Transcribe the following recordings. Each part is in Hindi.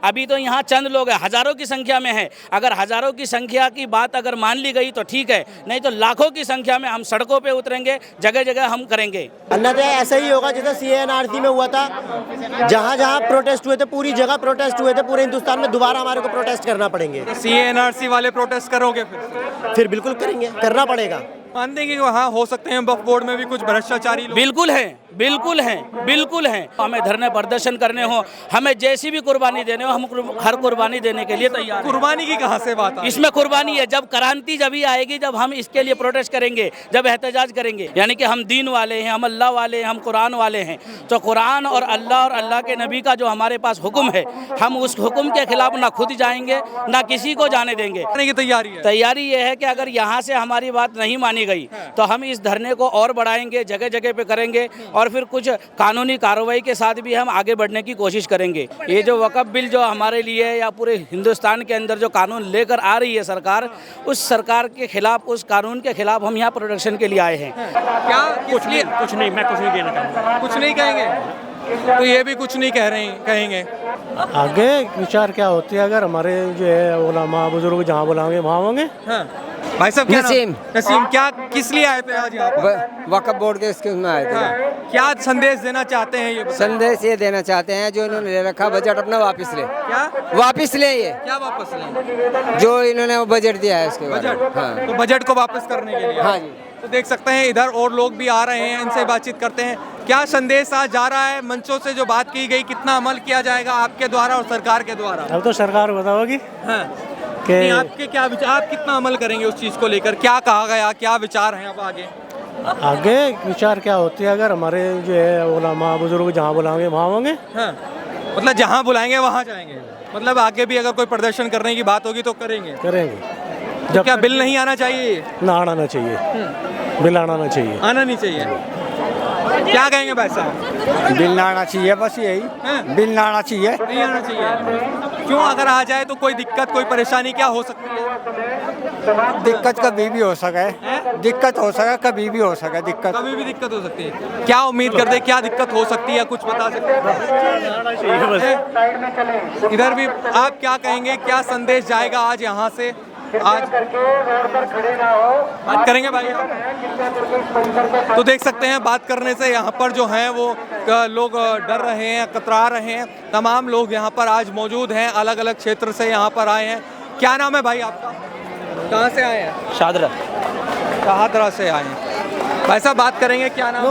अभी तो यहाँ चंद लोग हैं, हजारों की संख्या में है। अगर हजारों की संख्या की बात अगर मान ली गई तो ठीक है, नहीं तो लाखों की संख्या में हम सड़कों पे उतरेंगे, जगह जगह हम करेंगे। अन्यथा ऐसा ही होगा जैसे CNRC में हुआ था, जहाँ जहाँ प्रोटेस्ट हुए थे, पूरी जगह प्रोटेस्ट हुए थे, पूरे हिंदुस्तान में दोबारा हमारे को प्रोटेस्ट करना पड़ेंगे। CNRC वाले प्रोटेस्ट करोगे फिर बिल्कुल करेंगे, करना पड़ेगा। मानते हैं कि वहाँ हो सकते हैं वक्फ बोर्ड में भी कुछ भ्रष्टाचारी लोग? बिल्कुल है, बिल्कुल है, बिल्कुल है। हमें धरने प्रदर्शन करने हो, हमें जैसी भी कुर्बानी देने हो, हम हर कुर्बानी देने के लिए तैयार हैं। कुर्बानी की कहाँ से बात आ रही है? इसमें कुर्बानी है, जब क्रांति जब ही आएगी जब हम इसके लिए प्रोटेस्ट करेंगे, जब एहतजाज करेंगे। यानी कि हम दीन वाले हैं, हम अल्लाह वाले हैं, हम कुरान वाले हैं। तो कुरान और अल्लाह के नबी का जो हमारे पास हुक्म है, हम उस हुक्म के खिलाफ ना खुद जाएंगे ना किसी को जाने देंगे। की तैयारी है? तैयारी ये है कि अगर यहाँ से हमारी बात नहीं मानी गई तो हम इस धरने को और बढ़ाएंगे, जगह जगह पे करेंगे और फिर कुछ कानूनी कार्रवाई के साथ भी हम आगे बढ़ने की कोशिश करेंगे। ये जो वक्फ बिल जो हमारे लिए या पूरे हिंदुस्तान के अंदर जो कानून लेकर आ रही है सरकार, उस सरकार के खिलाफ, उस कानून के खिलाफ हम यहाँ प्रोटेक्शन के लिए आए हैं। क्या कुछ नहीं, मैं कुछ नहीं कहना चाहूँगा। कुछ नहीं कहेंगे तो ये भी कुछ नहीं कहेंगे। आगे विचार क्या होती है, अगर हमारे जो है उलमा बुजुर्ग जहाँ बुलाएंगे वहाँ होंगे। हाँ। भाई साहब क्या नसीम। नसीम, क्या किस लिए आए थे आज यहाँ पर? वक्फ बोर्ड के इसके में आए थे। हाँ। क्या संदेश देना चाहते हैं ये बताइए? संदेश ये देना चाहते हैं जो इन्होंने ले रखा बजट अपना वापस ले। क्या वापस ले, ये क्या वापस लें? जो इन्होंने वो बजट दिया है उसके बारे में। बजट? हाँ तो बजट को वापस करने के लिए? हाँ जी। तो देख सकते हैं इधर और लोग भी आ रहे हैं, इनसे बातचीत करते हैं। क्या संदेश आज जा रहा है मंचों से जो बात की गई, कितना अमल किया जाएगा आपके द्वारा और सरकार के द्वारा? अब तो सरकार बताओगी हाँ। कि नहीं, आपके क्या विचार, आप कितना अमल करेंगे उस चीज को लेकर? क्या कहा गया, क्या विचार हैं अब आगे? आगे विचार क्या होती है, अगर हमारे जो है उलमा बुजुर्ग जहाँ बुलाएंगे वहाँ होंगे। हाँ। मतलब जहाँ बुलाएंगे वहाँ जाएंगे, मतलब आगे भी अगर कोई प्रदर्शन करने की बात होगी तो करेंगे। जब क्या बिल नहीं आना चाहिए? ना आना चाहिए, बिल आना चाहिए। आना नहीं चाहिए। क्या कहेंगे भाई साहब? बिल ना आना चाहिए, बस यही। हैं? बिल ना आना चाहिए। नहीं आना चाहिए। क्यों? अगर आ जाए तो कोई दिक्कत, कोई परेशानी क्या हो सकती है? दिक्कत कभी भी हो सके, दिक्कत हो सके, कभी भी हो सके दिक्कत। कभी भी दिक्कत हो सकती है। क्या उम्मीद करते हैं, क्या दिक्कत हो सकती है, कुछ बता सकते हैं? इधर भी आप क्या कहेंगे, क्या संदेश जाएगा आज यहाँ से? आज बात करेंगे भाई आप? तो देख सकते हैं बात करने से यहाँ पर जो हैं वो लोग डर रहे हैं, कतरा रहे हैं। तमाम लोग यहाँ पर आज मौजूद हैं, अलग अलग क्षेत्र से यहाँ पर आए हैं। क्या नाम है भाई आपका? कहाँ से आए हैं? शादरा। शाहदरा से आए हैं। भाई साहब बात करेंगे, क्या नाम है?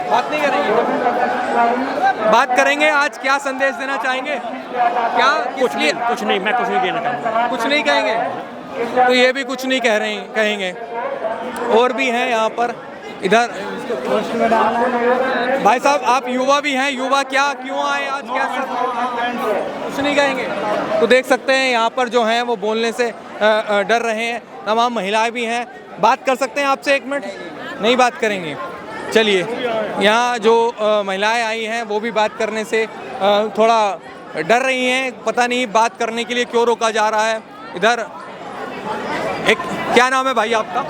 बात नहीं करेंगे, बात करेंगे। आज क्या संदेश देना चाहेंगे? क्या कुछ नहीं, मैं कुछ नहीं कहना चाहूँगा। कुछ नहीं कहेंगे तो ये भी कुछ नहीं कहेंगे। और भी हैं यहाँ पर इधर। भाई साहब आप युवा भी हैं, युवा क्यों आए आज, क्या कुछ नहीं कहेंगे? तो देख सकते हैं यहाँ पर जो हैं वो बोलने से डर रहे हैं। तमाम महिलाएं भी हैं। बात कर सकते हैं आपसे 1 मिनट? नहीं बात करेंगे। चलिए, यहाँ जो महिलाएं आई हैं वो भी बात करने से थोड़ा डर रही हैं। पता नहीं बात करने के लिए क्यों रोका जा रहा है। इधर क्या नाम है भाई आपका?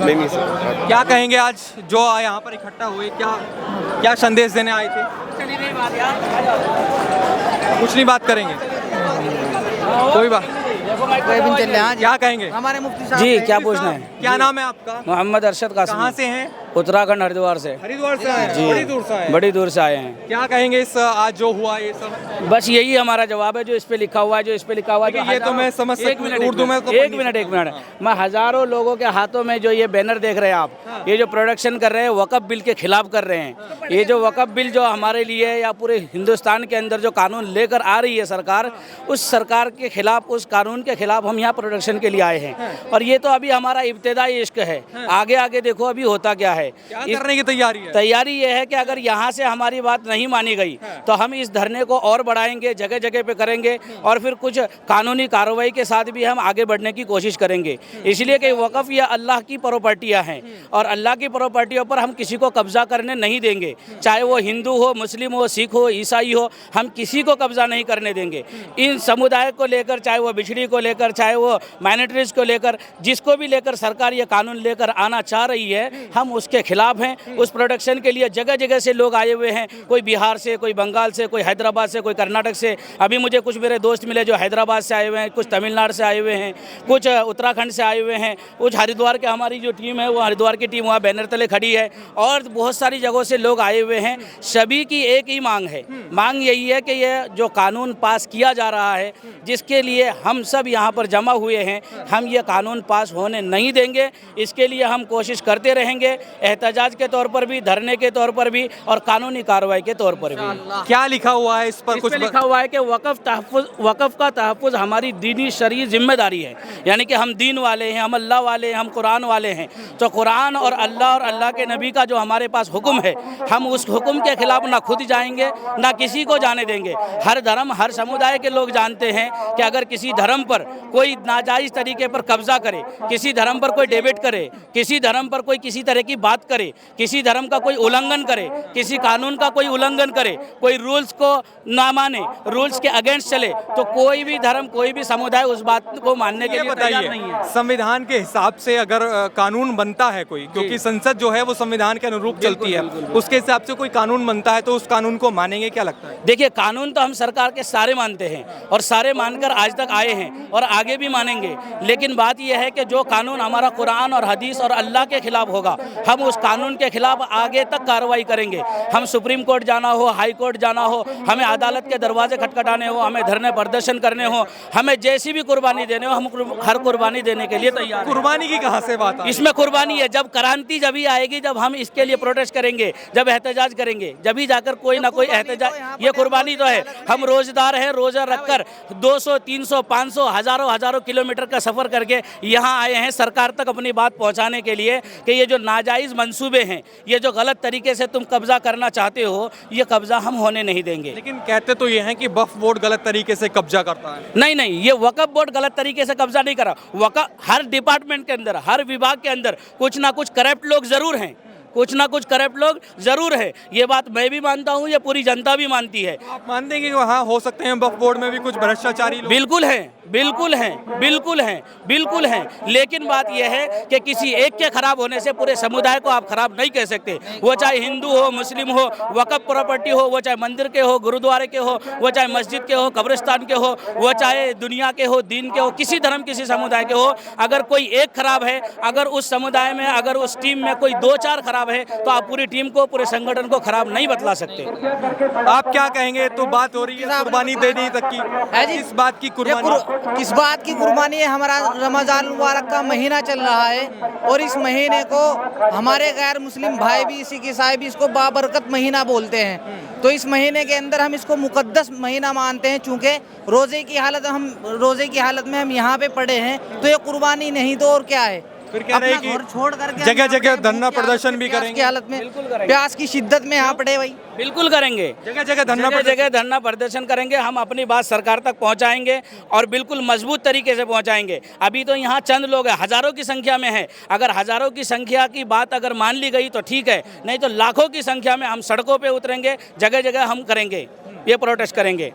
नहीं सर। क्या कहेंगे आज जो यहाँ पर इकट्ठा हुए, क्या संदेश देने आए थे? कुछ नहीं बात करेंगे, कोई बात। क्या कहेंगे? हमारे मुफ्ती साहब जी, क्या पूछना है? क्या नाम है आपका? मोहम्मद अरशद कासिम। कहाँ से हैं? उत्तराखंड, हरिद्वार से। हरिद्वार से आए हैं? जी, बड़ी दूर से आए हैं? बड़ी दूर से आए हैं। क्या कहेंगे इस आज जो हुआ ये सब? बस यही हमारा जवाब है जो इस पे लिखा हुआ है, जो इस पे लिखा हुआ है। ये तो मैं समझ सकता हूं, उर्दू में तो एक मिनट। मैं हजारों लोगों के हाथों में जो ये बैनर देख रहे हैं आप, ये जो प्रोडक्शन कर रहे हैं वक्फ बिल के खिलाफ कर रहे हैं। ये जो वक्फ बिल जो हमारे लिए या पूरे हिंदुस्तान के अंदर जो कानून लेकर आ रही है सरकार, उस सरकार के खिलाफ, उस कानून के खिलाफ हम यहाँ प्रोडक्शन के लिए आए हैं। और ये तो अभी हमारा इब्तिदाई इश्क है। आगे देखो अभी होता क्या है। क्या करने की तैयारी है? तैयारी ये है कि अगर यहाँ से हमारी बात नहीं मानी गई तो हम इस धरने को और बढ़ाएंगे, जगह जगह पे करेंगे और फिर कुछ कानूनी कार्रवाई के साथ भी हम आगे बढ़ने की कोशिश करेंगे। इसलिए कि वक़्फ़ या अल्लाह की प्रॉपर्टियाँ हैं और अल्लाह की प्रॉपर्टियों पर हम किसी को कब्जा करने नहीं देंगे। चाहे वो हिंदू हो, मुस्लिम हो, सिख हो, ईसाई हो, हम किसी को कब्जा नहीं करने देंगे। इन समुदाय को लेकर, चाहे वो बिछड़ी को लेकर, चाहे वो माइनॉरिटीज़ को लेकर, जिसको भी लेकर सरकार ये कानून लेकर आना चाह रही है, हम उसके खिलाफ हैं। उस प्रोटेक्शन के लिए जगह जगह से लोग आए हुए हैं, कोई बिहार से, कोई बंगाल से, कोई हैदराबाद से, कोई कर्नाटक से। अभी मुझे कुछ मेरे दोस्त मिले जो हैदराबाद से आए हुए हैं, कुछ तमिलनाडु से आए हुए हैं, कुछ उत्तराखंड से आए हुए हैं, कुछ हरिद्वार के, हमारी जो टीम है वो हरिद्वार की टीम वहाँ बैनर तले खड़ी है, और बहुत सारी जगहों से लोग आए हुए हैं। सभी की एक ही मांग है, मांग यही है कि यह जो कानून पास किया जा रहा है, जिसके लिए हम सब यहाँ पर जमा हुए हैं, हम ये कानून पास होने नहीं देंगे। इसके लिए हम कोशिश करते रहेंगे, एहतजाज के तौर पर भी, धरने के तौर पर भी, और कानूनी कार्रवाई के तौर पर भी। क्या लिखा हुआ है इस पर? कुछ लिखा हुआ है कि वक़्फ़ का तहफ़्फ़ुज़ हमारी दीनी शरई जिम्मेदारी है, यानी कि हम दीन वाले हैं, हम अल्लाह वाले हैं, हम कुरान वाले हैं। तो कुरान और अल्लाह के नबी का जो हमारे पास हुक्म है, हम उस हुक्म के खिलाफ ना खुद जाएंगे ना किसी को जाने देंगे। हर धर्म, हर समुदाय के लोग जानते हैं कि अगर किसी धर्म पर कोई नाजायज़ तरीके पर कब्जा करे, किसी धर्म पर कोई डेबिट करे, किसी धर्म पर कोई किसी तरह की बात करे, किसी धर्म का कोई उल्लंघन करे, किसी कानून का कोई उल्लंघन करे, कोई रूल्स को ना माने, रूल्स के अगेंस्ट चले, तो कोई भी धर्म, कोई भी समुदाय उस बात को मानने के लिए तैयार नहीं है। संविधान के हिसाब से अगर कानून बनता है कोई, क्योंकि संसद जो है वो संविधान के अनुरूप चलती है, उसके हिसाब से कोई कानून बनता है तो उस कानून को मानेंगे? क्या लगता है? देखिए, कानून तो हम सरकार के सारे मानते हैं और सारे मानकर आज तक आए हैं और आगे भी मानेंगे, लेकिन बात यह है कि जो कानून हमारा कुरान और हदीस और अल्लाह के खिलाफ होगा, हम उस कानून के खिलाफ आगे तक कार्रवाई करेंगे। हम सुप्रीम कोर्ट जाना हो, हाई कोर्ट जाना हो, हमें अदालत के दरवाजे खटखटाने हो, हमें धरने प्रदर्शन करने हो, हमें जैसी भी कुर्बानी देने हो, हम हर कुर्बानी देने के लिए तैयार हैं। कुर्बानी की कहाँ से बात है? इसमें कुर्बानी है, जब क्रांति जब ही आएगी, जब हम इसके लिए प्रोटेस्ट करेंगे, जब एहतजाज करेंगे, जब ही जाकर कोई ना कोई एहतजाज। ये कुर्बानी तो है। हम रोजदार हैं, रोजा रखकर 200, 300, 500, हजारों किलोमीटर का सफर करके यहाँ आए हैं सरकार तक अपनी बात पहुँचाने के लिए कि ये जो नाजायज़ मंसूबे हैं, ये जो गलत तरीके से तुम कब्जा करना चाहते हो, ये कब्जा हम होने नहीं देंगे। लेकिन कहते तो ये हैं कि वक्फ बोर्ड गलत तरीके से कब्जा करता है। नहीं, ये वक्फ बोर्ड गलत तरीके से कब्जा नहीं करा। हर डिपार्टमेंट के अंदर, हर विभाग के अंदर कुछ ना कुछ करप्ट लोग जरूर हैं, कुछ ना कुछ करप्ट लोग जरूर है। ये बात मैं भी मानता हूँ, ये पूरी जनता भी मानती है। आप मानते हैं कि वहाँ हो सकते हैं वक्फ बोर्ड में भी कुछ भ्रष्टाचारी लोग? बिल्कुल हैं, बिल्कुल हैं, बिल्कुल हैं, बिल्कुल हैं। लेकिन बात यह है कि किसी एक के खराब होने से पूरे समुदाय को आप खराब नहीं कह सकते। वो चाहे हिंदू हो, मुस्लिम हो, वक्फ प्रॉपर्टी हो, वो चाहे मंदिर के हो, गुरुद्वारे के हो, वो चाहे मस्जिद के हो, कब्रिस्तान के हो, वो चाहे दुनिया के हो, दीन के हो, किसी धर्म, किसी समुदाय के हो। अगर कोई एक खराब है, अगर उस समुदाय में, अगर उस टीम में कोई 2-4 खराब है, तो आप पूरी टीम को, पूरे संगठन को खराब नहीं बतला सकते। आप क्या कहेंगे? तो बात हो रही है कुर्बानी देने तक की, किस बात की कुर्बानी? किस बात की कुर्बानी है? हमारा रमजान मुबारक का महीना चल रहा है और इस महीने को हमारे गैर मुस्लिम भाई भी, सिख ईसाई भी इसको बाबरकत महीना बोलते हैं। तो इस महीने के अंदर हम इसको मुकद्दस महीना मानते हैं। चूँकि रोज़े की हालत में हम यहाँ पे पड़े हैं, तो ये कुर्बानी नहीं तो और क्या है? फिर कह रहे हैं कि छोड़ करके जगह जगह धरना प्रदर्शन भी करेंगे की हालत में, प्यास की शिद्दत में यहाँ पड़े भाई। बिल्कुल करेंगे, जगह जगह धरना प्रदर्शन करेंगे। हम अपनी बात सरकार तक पहुंचाएंगे और बिल्कुल मजबूत तरीके से पहुंचाएंगे। अभी तो यहाँ चंद लोग हैं, हजारों की संख्या में है। अगर हजारों की संख्या की बात अगर मान ली गई तो ठीक है, नहीं तो लाखों की संख्या में हम सड़कों पे उतरेंगे, जगह जगह हम करेंगे, ये प्रोटेस्ट करेंगे।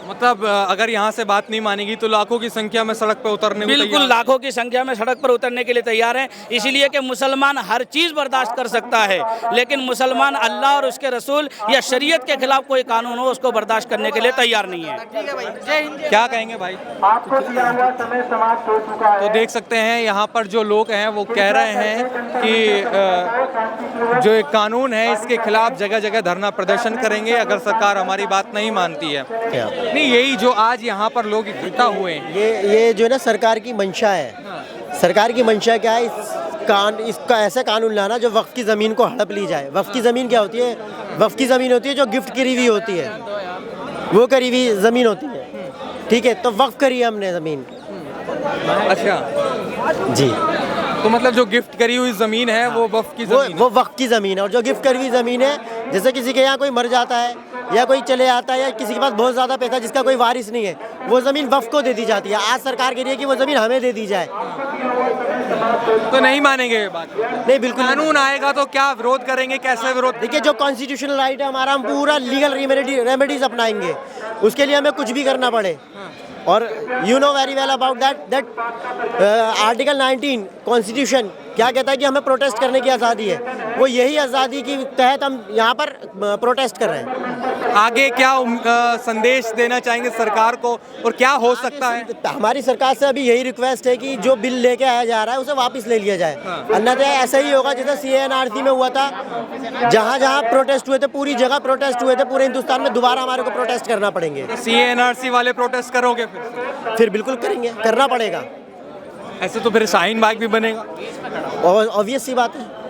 मतलब अगर यहाँ से बात नहीं मानेगी तो लाखों की संख्या में सड़क पर उतरने, बिल्कुल लाखों की संख्या में सड़क पर उतरने के लिए तैयार हैं। इसलिए कि मुसलमान हर चीज़ बर्दाश्त कर सकता है, लेकिन मुसलमान अल्लाह और उसके रसूल या शरीयत के खिलाफ कोई कानून हो, उसको बर्दाश्त करने के लिए तैयार नहीं है। क्या कहेंगे भाई? तो देख सकते हैं यहाँ पर जो लोग हैं वो कह रहे हैं कि जो एक कानून है इसके खिलाफ जगह जगह धरना प्रदर्शन करेंगे अगर सरकार हमारी बात नहीं मानती है। नहीं, यही जो आज यहाँ पर लोग इकट्ठा हुए हैं, ये जो है ना सरकार की मंशा है। सरकार की मंशा क्या है? इसका ऐसा कानून लाना जो वक्फ की ज़मीन को हड़प ली जाए। वक्फ की ज़मीन क्या होती है? वक्फ की ज़मीन होती है जो गिफ्ट करी हुई होती है, वो करी हुई ज़मीन होती है। ठीक है, तो वक्फ करी है हमने ज़मीन। अच्छा जी, तो मतलब जो गिफ्ट करी हुई ज़मीन है वो वक्फ की ज़मीन, वो वक्फ की ज़मीन है। और जो गिफ्ट करी हुई ज़मीन है, जैसे किसी के यहाँ कोई मर जाता है या कोई चले आता है या किसी के पास बहुत ज़्यादा पैसा जिसका कोई वारिस नहीं है, वो ज़मीन वक्फ को दे दी जाती है। आज सरकार कह रही है कि वो ज़मीन हमें दे दी जाए, तो नहीं मानेंगे ये बात? नहीं, बिल्कुल कानून आएगा तो क्या विरोध करेंगे? कैसे विरोध? देखिए, जो कॉन्स्टिट्यूशनल राइट है हमारा, हम पूरा लीगल रेमेडीज अपनाएंगे, उसके लिए हमें कुछ भी करना पड़े। और you know very well about that article 19 constitution क्या कहता है कि हमें प्रोटेस्ट करने की आज़ादी है। वो यही आज़ादी की तहत हम यहाँ पर प्रोटेस्ट कर रहे हैं। आगे क्या संदेश देना चाहेंगे सरकार को और क्या हो सकता है? हमारी सरकार से अभी यही रिक्वेस्ट है कि जो बिल लेके आया जा रहा है उसे वापस ले लिया जाए, अन्यथा ऐसा ही होगा जैसे CANRC में हुआ था। जहाँ जहाँ प्रोटेस्ट हुए थे, पूरी जगह प्रोटेस्ट हुए थे पूरे हिंदुस्तान में, दोबारा हमारे को प्रोटेस्ट करना पड़ेंगे। CANRC वाले प्रोटेस्ट करोगे फिर बिल्कुल करेंगे, करना पड़ेगा। ऐसे तो फिर शाहीन बाग भी बनेगा। और ऑब्वियस सी बात है।